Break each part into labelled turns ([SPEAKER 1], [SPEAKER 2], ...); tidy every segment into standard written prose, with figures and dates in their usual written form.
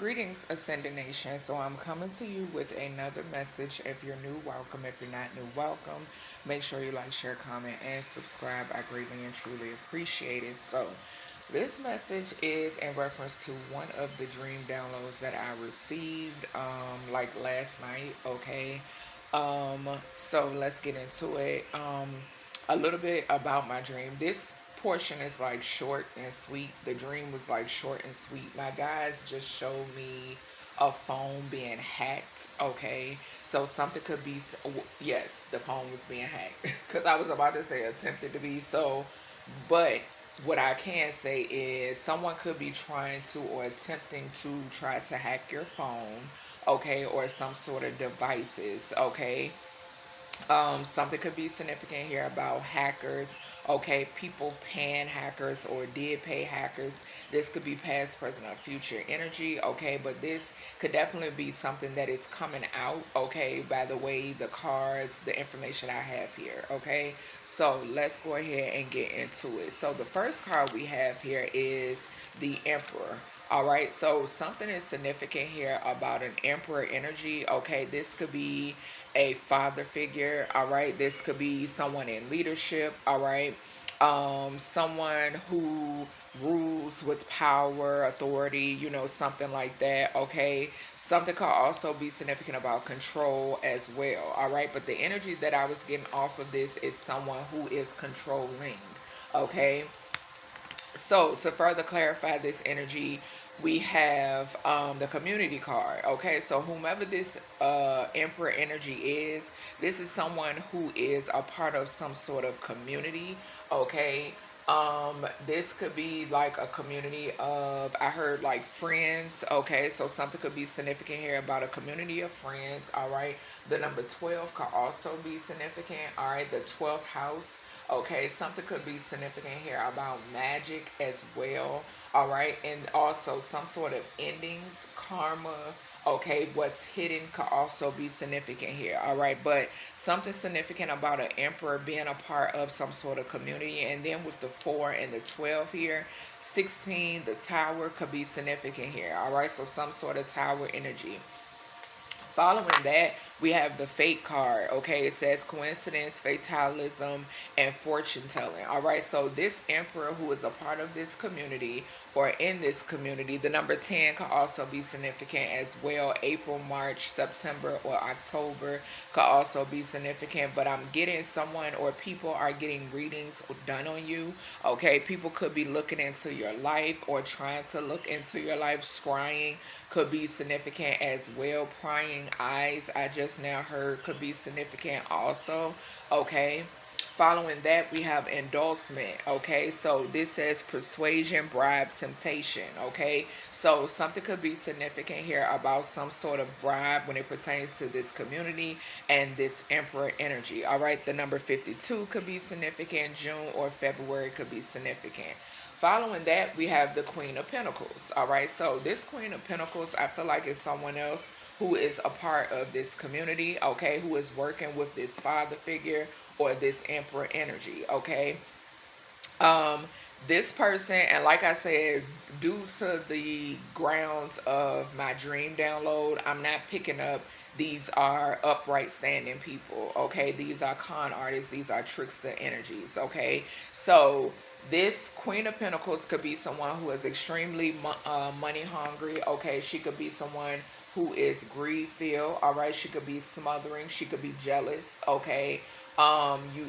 [SPEAKER 1] Greetings, Ascended Nation. So I'm coming to you with another message. If you're new, welcome. If you're not new, welcome. Make sure you like, share, comment, and subscribe. I greatly and truly appreciate it. So this message is in reference to one of the dream downloads that I received like last night. Okay. So let's get into it. A little bit about my dream. This portion is like short and sweet. The dream was like short and sweet. My guys just showed me a phone being hacked. Okay, so something could be, yes, the phone was being hacked because I was about to say attempted to be. So but what I can say is someone could be trying to or attempting to try to hack your phone, okay, or some sort of devices, okay. Something could be significant here about hackers. Okay, people paying hackers or did pay hackers. This could be past, present, or future energy. Okay, but this could definitely be something that is coming out. Okay, by the way, the cards, the information I have here. Okay, so let's go ahead and get into it. So the first card we have here is the Emperor. All right, so something is significant here about an Emperor energy. Okay, this could be a father figure. All right, this could be someone in leadership. All right, someone who rules with power, authority, you know, something like that. Okay, something could also be significant about control as well. All right, but the energy that I was getting off of this is someone who is controlling. Okay, so to further clarify this energy, we have the community card. Okay, so whomever this Emperor energy is, this is someone who is a part of some sort of community. Okay, this could be like a community of, I heard like friends. Okay, so something could be significant here about a community of friends. All right, the number 12 could also be significant. All right, the 12th house. Okay, something could be significant here about magic as well. All right, and also some sort of endings, karma. Okay, what's hidden could also be significant here. All right, but something significant about an Emperor being a part of some sort of community. And then with the 4 and the 12 here, 16, the Tower could be significant here. All right, so some sort of Tower energy. Following that, we have the Fate card. Okay, it says coincidence, fatalism, and fortune telling. All right, so this Emperor who is a part of this community or in this community, the number 10 could also be significant as well. April, March, September, or October could also be significant. But I'm getting someone or people are getting readings done on you. Okay, people could be looking into your life or trying to look into your life. Skrying could be significant as well. Prying eyes, I just now heard, could be significant also. Okay, following that, we have endorsement. Okay, so this says persuasion, bribe, temptation. Okay, so something could be significant here about some sort of bribe when it pertains to this community and this Emperor energy. All right, the number 52 could be significant. June or February could be significant. Following that, we have the Queen of Pentacles. All right, so this Queen of Pentacles, I feel like is someone else who is a part of this community, okay, who is working with this father figure or this Emperor energy, okay. This person, and like I said, due to the grounds of my dream download, I'm not picking up these are upright standing people, okay. These are con artists, these are trickster energies, okay. So this Queen of Pentacles could be someone who is extremely money hungry. Okay, she could be someone who is greed filled. All right, she could be smothering. She could be jealous. Okay,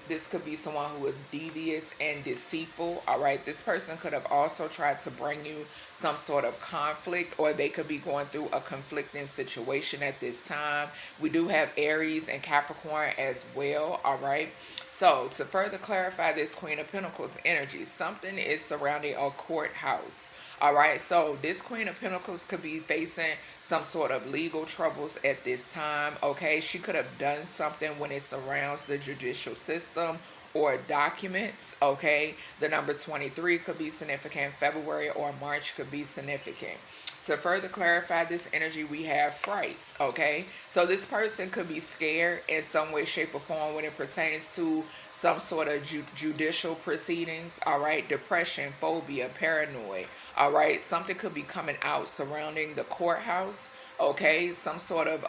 [SPEAKER 1] this could be someone who is devious and deceitful. All right, this person could have also tried to bring you some sort of conflict, or they could be going through a conflicting situation at this time. We do have Aries and Capricorn as well. All right, so to further clarify this Queen of Pentacles energy, something is surrounding a courthouse. All right, so this Queen of Pentacles could be facing some sort of legal troubles at this time. Okay, she could have done something when it surrounds the judicial system or documents. Okay, the number 23 could be significant. February or March could be significant. To further clarify this energy, we have frights, okay? So this person could be scared in some way, shape, or form when it pertains to some sort of judicial proceedings, all right? Depression, phobia, paranoid, all right? Something could be coming out surrounding the courthouse, okay? Some sort of,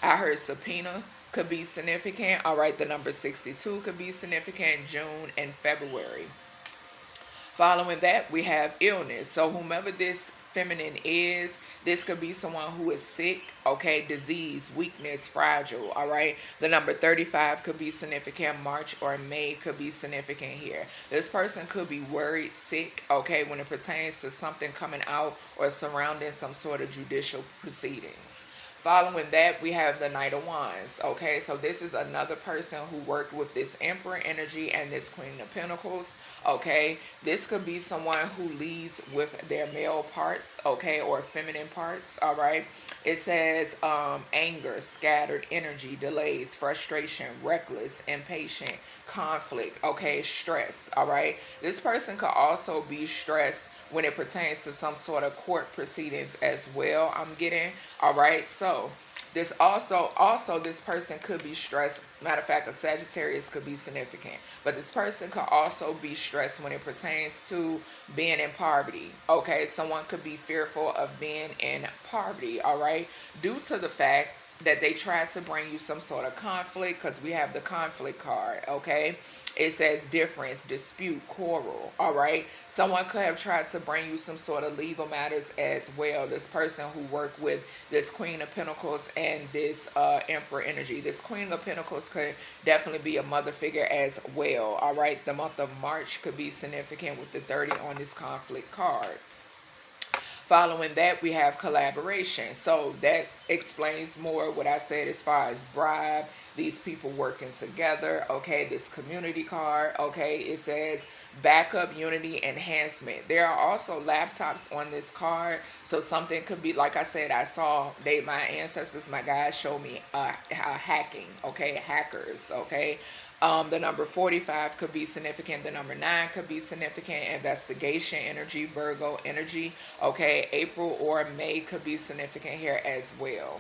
[SPEAKER 1] I heard subpoena could be significant, all right? The number 62 could be significant, June and February. Following that, we have illness. So whomever this feminine is, this could be someone who is sick, okay, disease, weakness, fragile, all right? The number 35 could be significant. March or May could be significant here. This person could be worried, sick, okay, when it pertains to something coming out or surrounding some sort of judicial proceedings. Following that, we have the Knight of Wands, okay? So this is another person who worked with this Emperor energy and this Queen of Pentacles, okay? This could be someone who leads with their male parts, okay, or feminine parts, all right? It says anger, scattered energy, delays, frustration, reckless, impatient, conflict, okay, stress, all right? This person could also be stressed when it pertains to some sort of court proceedings as well, I'm getting, all right? So this also this person could be stressed. Matter of fact, a Sagittarius could be significant, but this person could also be stressed when it pertains to being in poverty, okay? Someone could be fearful of being in poverty, all right, due to the fact that they tried to bring you some sort of conflict, because we have the conflict card, okay? It says difference, dispute, quarrel, all right? Someone could have tried to bring you some sort of legal matters as well. This person who worked with this Queen of Pentacles and this Emperor energy. This Queen of Pentacles could definitely be a mother figure as well, all right? The month of March could be significant with the 30 on this conflict card. Following that, we have collaboration. So that explains more what I said as far as bribe, these people working together, okay? This community card, okay? It says backup, unity, enhancement. There are also laptops on this card. So something could be, like I said, I saw my ancestors, my guys showed me hacking, okay? Hackers, okay? The number 45 could be significant. The number 9 could be significant. Investigation energy, Virgo energy. Okay, April or May could be significant here as well.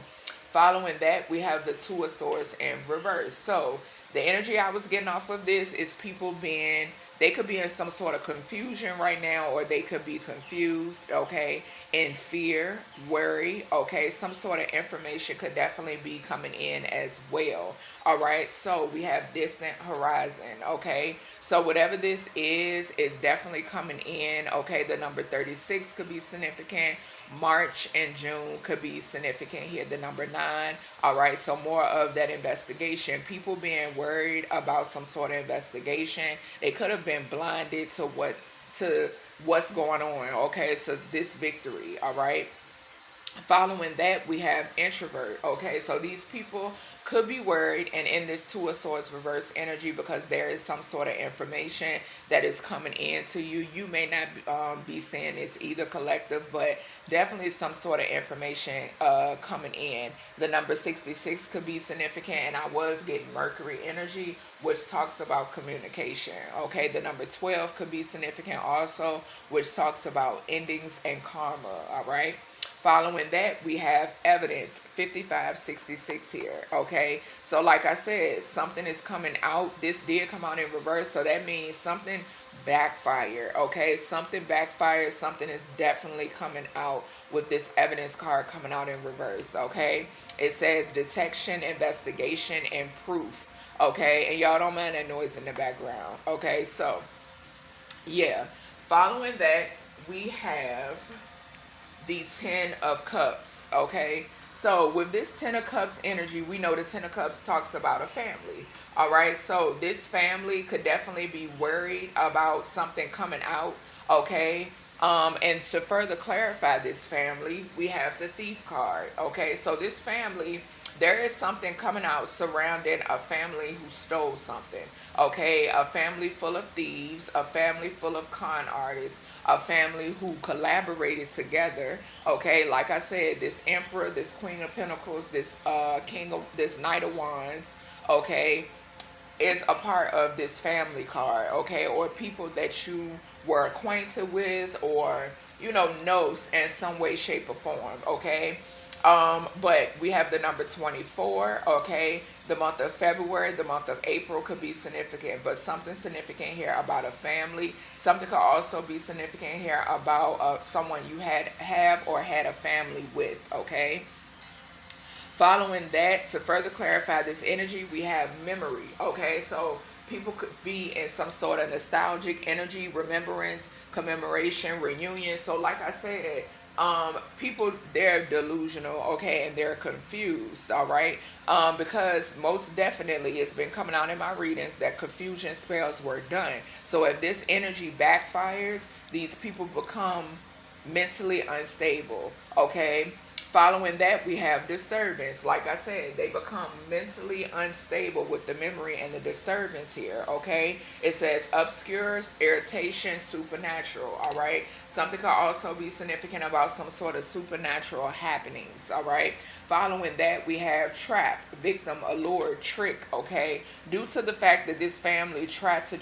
[SPEAKER 1] Following that, we have the Two of Swords in reverse. So the energy I was getting off of this is people being, they could be in some sort of confusion right now, or they could be confused, okay, in fear, worry, okay. Some sort of information could definitely be coming in as well, all right. So we have distant horizon, okay. So whatever this is definitely coming in, okay. The number 36 could be significant. March and June could be significant here. The number 9, all right. So more of that investigation, people being worried about some sort of investigation. They could have been blinded to what's going on, okay, so this victory, all right. Following that, we have introvert, okay. So these people could be worried and in this Two of Swords reverse energy, because there is some sort of information that is coming in to you. You may not be seeing this either, collective, but definitely some sort of information coming in. The number 66 could be significant, and I was getting Mercury energy, which talks about communication, okay. The number 12 could be significant also, which talks about endings and karma, all right. Following that, we have evidence, 5566 here, okay? So like I said, something is coming out. This did come out in reverse, so that means something backfired, okay? Something backfired, something is definitely coming out with this evidence card coming out in reverse, okay? It says detection, investigation, and proof, okay? And y'all don't mind that noise in the background, okay? So, yeah. Following that, we have the 10 of Cups, okay? So with this 10 of Cups energy, we know the 10 of Cups talks about a family, all right? So this family could definitely be worried about something coming out, okay? And to further clarify this family, we have the Thief card, okay? So this family, there is something coming out surrounding a family who stole something, okay? A family full of thieves, a family full of con artists, a family who collaborated together, okay? Like I said, this Emperor, this Queen of Pentacles, this this Knight of Wands, okay, is a part of this family card, okay? Or people that you were acquainted with, or knows in some way, shape, or form, okay? But we have the number 24, okay? The month of February, the month of April could be significant, but something significant here about a family. Something could also be significant here about someone you have or had a family with, okay? Following that, to further clarify this energy, we have memory, okay? So people could be in some sort of nostalgic energy, remembrance, commemoration, reunion. So like I said, people, they're delusional, okay, and they're confused, all right, because most definitely it's been coming out in my readings that confusion spells were done. So if this energy backfires, these people become mentally unstable, okay? Following that, we have disturbance. Like I said, they become mentally unstable with the memory and the disturbance here, okay? It says obscures, irritation, supernatural, all right? Something could also be significant about some sort of supernatural happenings, all right? Following that, we have trap, victim, allure, trick, okay? Due to the fact that this family tried to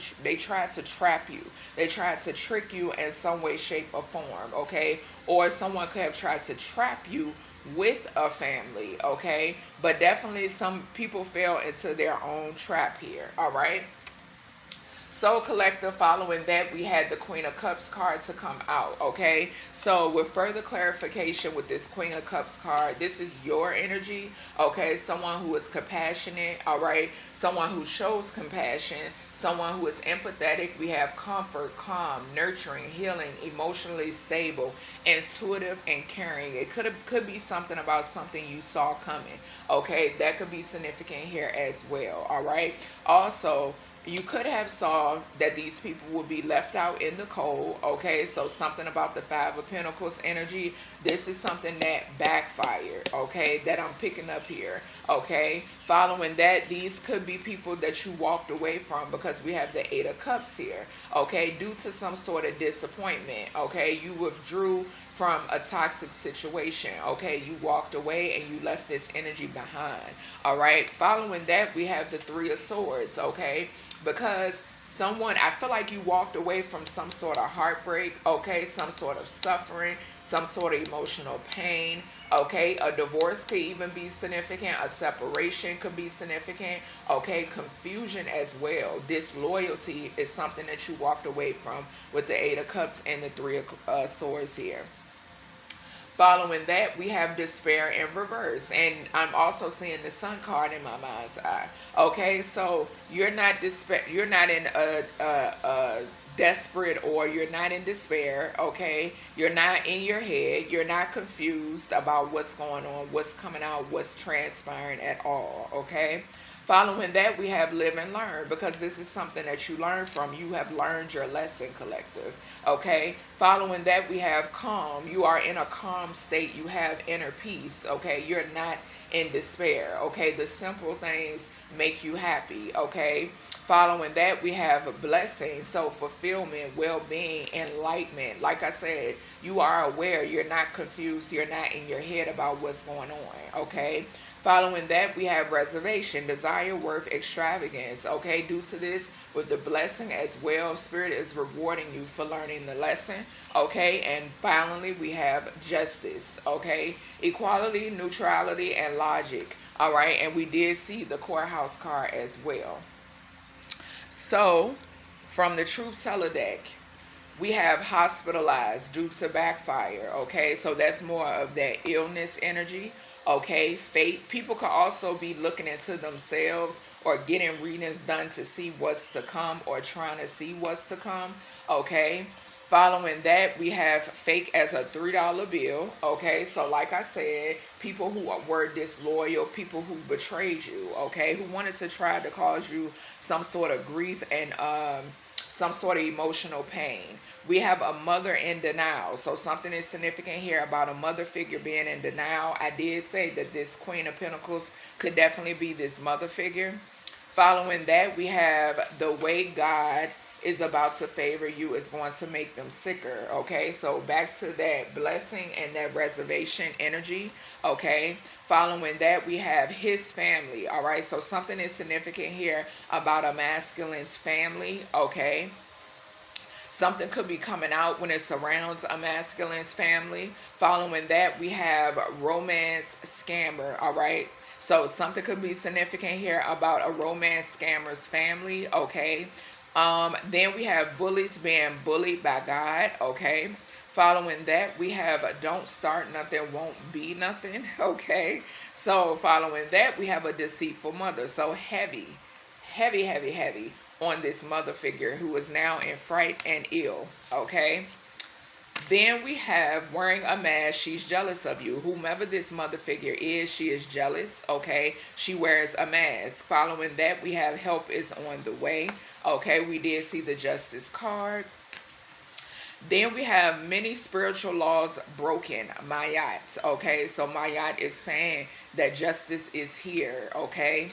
[SPEAKER 1] trap you. They tried to trick you in some way, shape, or form, okay? Or someone could have tried to trap you with a family, okay? But definitely some people fell into their own trap here, all right? So collective, following that, we had the Queen of Cups card to come out, okay? So with further clarification with this Queen of Cups card, this is your energy, okay? Someone who is compassionate, all right? Someone who shows compassion, someone who is empathetic. We have comfort, calm, nurturing, healing, emotionally stable, intuitive, and caring. It could be something about something you saw coming, okay? That could be significant here as well, all right? Also, you could have saw that these people would be left out in the cold, okay? So something about the Five of Pentacles energy. This is something that backfired, okay? That I'm picking up here, okay? Following that, these could be people that you walked away from because we have the Eight of Cups here, okay? Due to some sort of disappointment, okay? You withdrew from a toxic situation, okay? You walked away and you left this energy behind, all right? Following that, we have the Three of Swords, okay? Because someone, I feel like you walked away from some sort of heartbreak, okay? Some sort of suffering, some sort of emotional pain, okay? A divorce could even be significant. A separation could be significant, okay? Confusion as well. Disloyalty is something that you walked away from with the Eight of Cups and the Three of Swords here. Following that, we have despair in reverse. And I'm also seeing the Sun card in my mind's eye. Okay, so you're not in a desperate, or you're not in despair, okay? You're not in your head. You're not confused about what's going on, what's coming out, what's transpiring at all, okay? Following that, we have live and learn, because this is something that you learn from. You have learned your lesson, collective, okay? Following that, we have calm. You are in a calm state. You have inner peace, okay? You're not in despair, okay? The simple things make you happy, okay? Following that, we have blessings, so fulfillment, well-being, enlightenment. Like I said, you are aware. You're not confused. You're not in your head about what's going on, okay? Following that, we have reservation, desire, worth, extravagance, okay? Due to this, with the blessing as well, Spirit is rewarding you for learning the lesson, okay? And finally, we have justice, okay? Equality, neutrality, and logic, all right? And we did see the courthouse card as well. So, from the Truth Teller deck, we have hospitalized due to backfire, okay? So that's more of that illness energy, okay? Fate. People could also be looking into themselves or getting readings done to see what's to come, or trying to see what's to come, okay? Following that, we have fake as a $3 bill, okay? So like I said, people who were disloyal, people who betrayed you, okay? Who wanted to try to cause you some sort of grief and some sort of emotional pain. We have a mother in denial. So something is significant here about a mother figure being in denial. I did say that this Queen of Pentacles could definitely be this mother figure. Following that, we have the way God is about to favor you is going to make them sicker, okay? So back to that blessing and that reservation energy, okay? Following that, we have his family, all right? So something is significant here about a masculine's family, okay? Something could be coming out when it surrounds a masculine's family. Following that, we have romance scammer, all right? So something could be significant here about a romance scammer's family, okay? Then we have bullies being bullied by God, okay? Following that, we have don't start nothing, won't be nothing, okay? So following that, we have a deceitful mother. So heavy on this mother figure who is now in fright and ill, okay? Then we have wearing a mask. She's jealous of you. Whomever this mother figure is, she is jealous, okay? She wears a mask. Following that, we have help is on the way, okay? We did see the justice card. Then we have many spiritual laws broken, Mayat, okay? So Mayat is saying that justice is here, okay?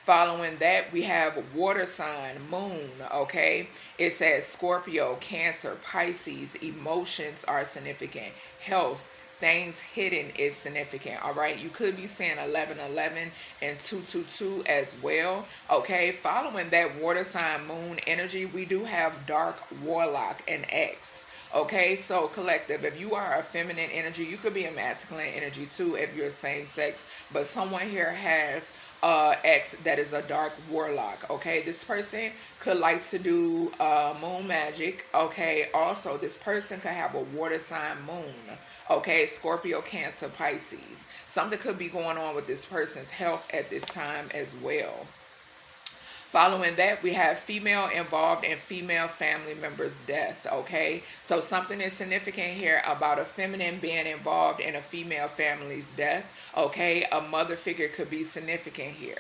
[SPEAKER 1] Following that, we have water sign, moon, okay? It says Scorpio, Cancer, Pisces, emotions are significant. Health, things hidden is significant, all right? You could be saying 1111 and 222 as well, okay? Following that water sign, moon energy, we do have dark warlock and X. Okay, so collective, if you are a feminine energy, you could be a masculine energy too if you're same sex, but someone here has X that is a dark warlock, okay? This person could like to do moon magic, okay? Also, this person could have a water sign moon, okay? Scorpio, Cancer, Pisces. Something could be going on with this person's health at this time as well. Following that, we have female involved in female family member's death, okay? So something is significant here about a feminine being involved in a female family's death, okay? A mother figure could be significant here.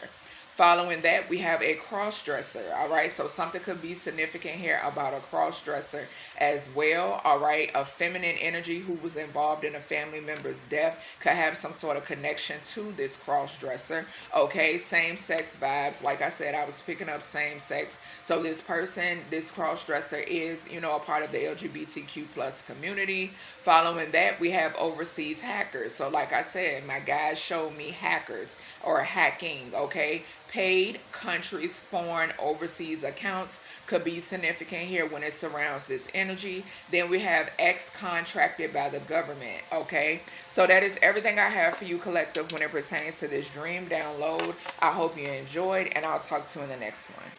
[SPEAKER 1] Following that, we have a cross-dresser, all right? So something could be significant here about a cross-dresser as well, all right? A feminine energy who was involved in a family member's death could have some sort of connection to this cross-dresser, okay? Same-sex vibes. Like I said, I was picking up same-sex. So this person, this cross-dresser is, you know, a part of the LGBTQ plus community. Following that, we have overseas hackers. So like I said, my guys showed me hackers or hacking, okay? Paid countries, foreign, overseas accounts could be significant here when it surrounds this energy. Then we have X contracted by the government, okay? So that is everything I have for you, collective, when it pertains to this dream download. I hope you enjoyed, and I'll talk to you in the next one.